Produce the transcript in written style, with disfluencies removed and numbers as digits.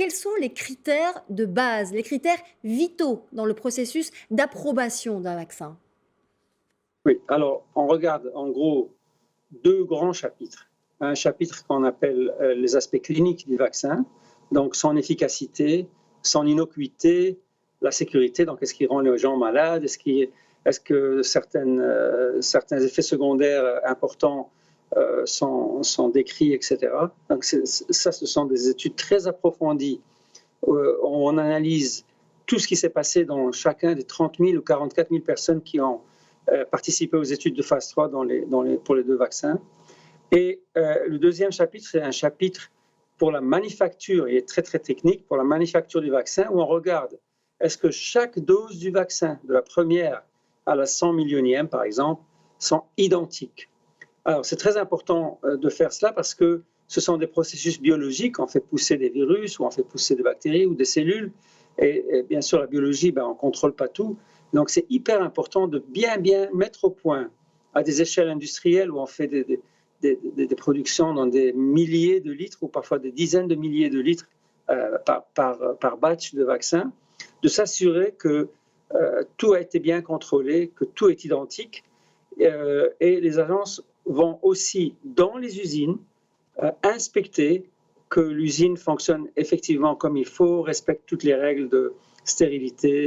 quels sont les critères de base, les critères vitaux dans le processus d'approbation d'un vaccin? Oui, alors on regarde en gros deux grands chapitres. Un chapitre qu'on appelle les aspects cliniques du vaccin, donc son efficacité, son innocuité, la sécurité, donc est-ce qu'il rend les gens malades, est-ce que certains effets secondaires importants sont décrits, etc. Donc ça, ce sont des études très approfondies. On analyse tout ce qui s'est passé dans chacun des 30 000 ou 44 000 personnes qui ont participé aux études de phase 3 pour les deux vaccins. Et le deuxième chapitre, c'est un chapitre pour la manufacture, il est très très technique, pour la manufacture du vaccin, où on regarde est-ce que chaque dose du vaccin, de la première à la 100 millionième par exemple, sont identiques. Alors c'est très important de faire cela parce que ce sont des processus biologiques, on fait pousser des virus ou on fait pousser des bactéries ou des cellules, et bien sûr la biologie, on ne contrôle pas tout, donc c'est hyper important de bien mettre au point à des échelles industrielles où on fait des productions dans des milliers de litres ou parfois des dizaines de milliers de litres par batch de vaccins, de s'assurer que tout a été bien contrôlé, que tout est identique. Et les agences vont aussi dans les usines inspecter que l'usine fonctionne effectivement comme il faut, respecte toutes les règles de stérilité,